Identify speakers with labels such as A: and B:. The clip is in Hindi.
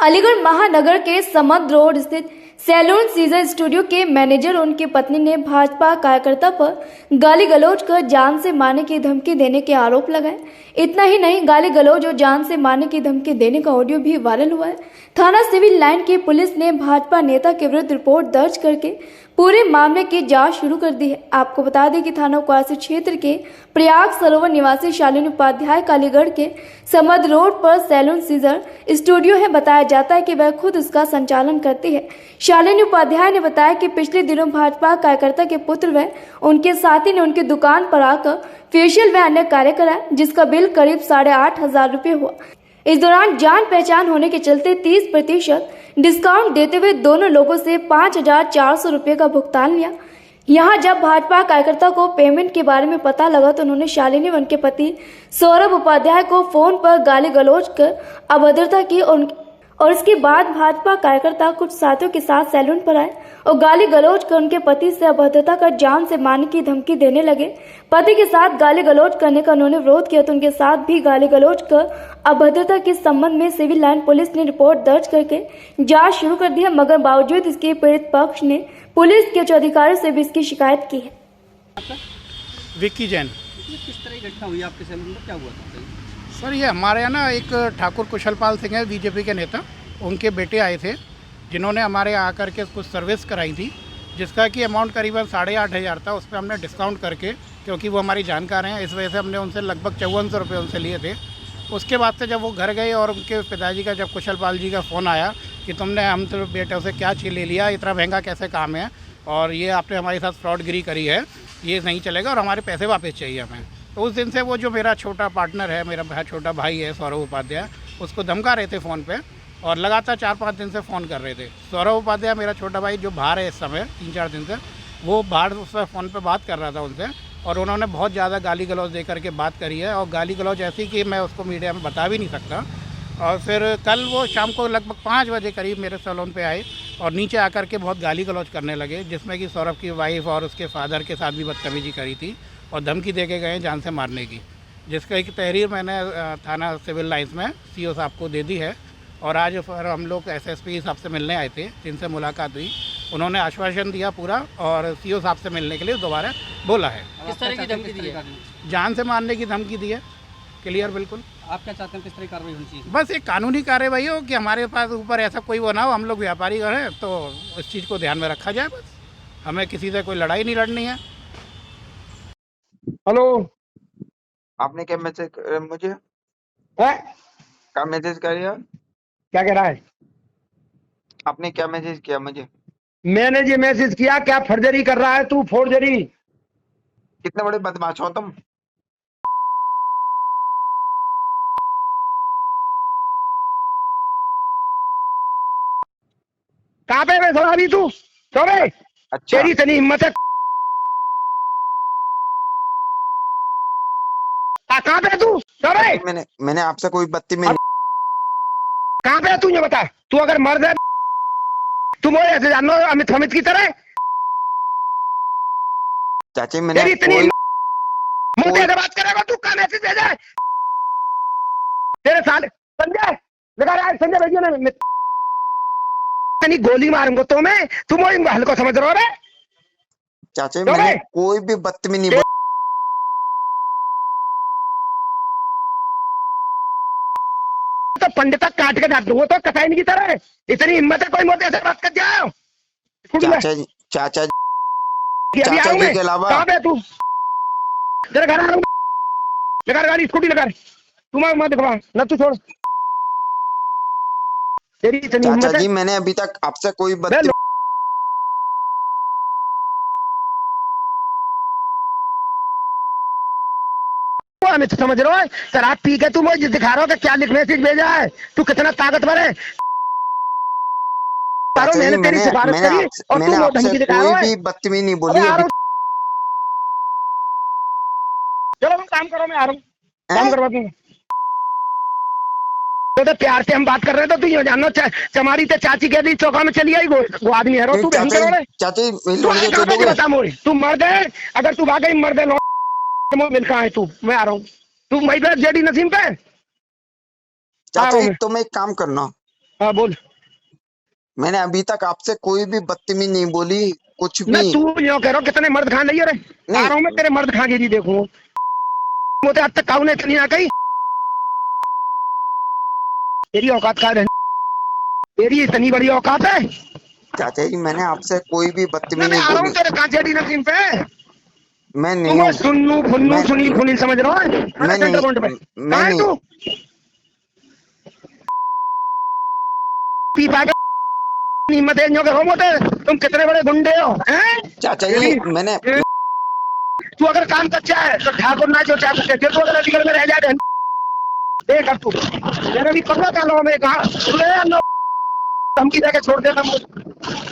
A: अलीगढ़ महानगर के समद रोड स्थित सैलून सीजर स्टूडियो के मैनेजर और उनकी पत्नी ने भाजपा कार्यकर्ता पर गाली गलौज कर जान से मारने की धमकी देने के आरोप लगाए। इतना ही नहीं, गाली गलौज और जान से मारने की धमकी देने का ऑडियो भी वायरल हुआ है। थाना सिविल लाइन की पुलिस ने भाजपा नेता के विरुद्ध रिपोर्ट दर्ज करके पूरे मामले की जांच शुरू कर दी है। आपको बता दें कि थाना काशी क्षेत्र के प्रयाग सरोवर निवासी शालिनी उपाध्याय कालीगढ़ के समद रोड पर सैलून सीजर स्टूडियो है। बताया जाता है कि वह खुद उसका संचालन करती है। शालिनी उपाध्याय ने बताया कि पिछले दिनों भाजपा कार्यकर्ता के पुत्र व उनके साथी ने उनकी दुकान पर आकर फेशियल व अन्य कार्य कराया, जिसका बिल करीब 8,500 रुपये हुआ। इस दौरान जान पहचान होने के चलते 30% डिस्काउंट देते हुए दोनों लोगों से 5,400 रुपये का भुगतान लिया। यहाँ जब भाजपा कार्यकर्ता को पेमेंट के बारे में पता लगा तो उन्होंने शालिनी व उनके पति सौरभ उपाध्याय को फोन पर गाली गलौज कर अभद्रता की और इसके बाद भाजपा कार्यकर्ता कुछ साथियों के साथ सैलून पर आए और गाली गलौज कर उनके पति से अभद्रता कर जान से मारने की धमकी देने लगे। पति के साथ गाली गलौज करने का उन्होंने विरोध किया तो उनके साथ भी गाली गलौज कर अभद्रता के संबंध में सिविल लाइन पुलिस ने रिपोर्ट दर्ज करके जांच शुरू कर दी है, मगर बावजूद इसके पीड़ित पक्ष ने पुलिस के उच्च अधिकारियों से भी इसकी शिकायत की है।
B: विक्की जैन।
C: किस तरह की घटना हुई आपके सैलून में, क्या हुआ था?
B: सर ये हमारे यहाँ ना एक ठाकुर कुशलपाल सिंह है, बीजेपी के नेता, उनके बेटे आए थे जिन्होंने हमारे यहाँ आकर के कुछ सर्विस कराई थी, जिसका कि अमाउंट करीबन 8,500 था। उस पर हमने डिस्काउंट करके, क्योंकि वो हमारी जानकार हैं, इस वजह से हमने उनसे लगभग 5400 रुपये उनसे लिए थे। उसके बाद से जब वो घर गए और उनके पिताजी का, जब कुशलपाल जी का फ़ोन आया कि तुमने हम तो बेटे से क्या चीज़ ले लिया, इतना महंगा कैसे काम है और ये आपने हमारे साथ फ्रॉडगिरी करी है, ये नहीं चलेगा और हमारे पैसे वापस चाहिए हमें। तो उस दिन से वो जो मेरा छोटा पार्टनर है, मेरा छोटा भाई है सौरभ उपाध्याय, उसको धमका रहे थे फ़ोन पे और लगातार 4-5 दिन से फ़ोन कर रहे थे। सौरभ उपाध्याय मेरा छोटा भाई जो बाहर है इस समय 3-4 दिन से, वो बाहर उस पर फ़ोन पे बात कर रहा था उनसे और उन्होंने बहुत ज़्यादा गाली गलौज दे करके बात करी है और गाली गलौज ऐसी कि मैं उसको मीडिया में बता भी नहीं सकता। और फिर कल वो शाम को लगभग 5 बजे करीब मेरे सैलून पे आए और नीचे आकर के बहुत गाली गलौज करने लगे, जिसमें कि सौरभ की वाइफ और उसके फादर के साथ भी बदतमीजी करी थी और धमकी दे के गए जान से मारने की, जिसका एक तहरीर मैंने थाना सिविल लाइन्स में सीओ साहब को दे दी है। और आज फिर हम लोग एसएसपी साहब से मिलने आए थे, जिनसे मुलाकात हुई, उन्होंने आश्वासन दिया पूरा और सीओ साहब से मिलने के लिए दोबारा बोला है।
C: किस तरह की धमकी दी है?
B: जान से मारने की धमकी दी है, क्लियर बिल्कुल।
C: आप क्या चाहते हैं, किस तरह की कार्रवाई होनी चाहिए?
B: बस एक कानूनी कार्रवाई हो कि हमारे पास ऊपर ऐसा कोई वो ना हो, हम लोग व्यापारी हैं तो इस चीज़ को ध्यान में रखा जाए। बस हमें किसी से कोई लड़ाई नहीं लड़नी है।
D: हेलो,
E: आपने क्या मैसेज मुझे
D: है?
E: क्या मैसेज किया?
D: क्या कह रहा है?
E: आपने क्या मैसेज किया मुझे?
D: मैंने ये मैसेज किया, क्या फर्जरी कर रहा है तू? फोर्जरी।
E: कितने बड़े बदमाश हो तुम?
D: कहाँ पे है सवारी तू? चौबे,
E: अच्छा,
D: तेरी इतनी हिम्मत है? कहाँ पे है तू? चौबे,
E: मैंने आपसे कोई बदतमीजी
D: कहाँ पे है तू? ये बता, तू अगर मर्द है तुम ऐसे जानो अमित अमित की तरह?
E: चाची मैंने
D: तेरी इतनी
E: कोई
D: मुंह से बात करेगा तू? कहाँ मैसेज भेजा है तेरे साले? संजय लगा रहा है, संजय भेजिए ना, गोली मारूंगा तो मैं, तुम हल्का समझ रहे हो रे?
E: चाची मैंने कोई भी बदतमीजी नहीं
D: तो पंडित काट के डाल दूंगा तो कसाई की तरह। इतनी हिम्मत है कोई मोटे से बात कर जाओ?
E: चाचा जी
D: चाचा
E: जी के अलावा
D: कहाँ पे तू? तेरे घर आ रहा हूँ, लगा गाड़ी, स्कूटी लगा, तू मत दिखवा ना, तू छोड़। तेरी इतनी हिम्मत
E: चाचा
D: है?
E: जी मैंने अभी तक आपसे कोई
D: समझ रहा है? शराब पी के तू मुझे दिखा रहा हो कि क्या मैसेज भेजा है? तू कितना ताकतवर है? मैंने तेरी सिफारिश करी और तू धमकी दिखा रहा है?
E: कोई भी बदतमीजी नहीं बोली।
D: चलो तुम काम करो, मैं आ रहा हूँ, काम करवा दूंगा। तो प्यार से हम बात कर रहे थे, तू ये जानो चमारी ते चाची के दी चौका में चली आई, वो आदमी है रो, तू बहन करो रे।
E: चाची
D: बता मोरी, तू मर्द है? अगर तू वाकई मर्द है मिल कहाँ है तू? मैं आ रहा हूँ, तू वही पे जेडी नसीम पे।
E: चाचा जी तुम एक काम करना,
D: हाँ बोल।
E: मैंने अभी तक आपसे कोई भी बदतमीज नहीं बोली, कुछ
D: मैं
E: भी
D: तू यो कह रहा हूँ कितने मर्द खान रही रे, आ रहा हूँ मैं तेरे मर्द खा के जी देखूं मुझे आज तक काऊ ने इतनी ना कही। तेरी औकात का है, तेरी इतनी बड़ी औकात है।
E: चाचा जी। मैंने आपसे कोई भी बदतमीज
D: मैं
E: नहीं
D: आ रहा हूँ
E: बोली।
D: तेरे कांचेडी नसीम पे।
E: मैं नहीं
D: तुम्हें
E: हूँ।
D: सुन्नू फुन्नू
E: मैं
D: सुनील फुनील समझ रहा है
E: मैं
D: सेंटर पॉइंट पे।
E: नहीं
D: कहाँ है तू? पीपा के नीमत है जो करो मोटे, तुम कितने बड़े गुंडे हो हैं?
E: चाचा जी। मैंने
D: तू अगर काम कच्चा है तो ठाकुर ना जो चाहे तो अगर अधिकार में रह जाए देख अब तू मेरे भी पकड़ा था लो मैं कहा धमकी देके छोड़ देता मुझे।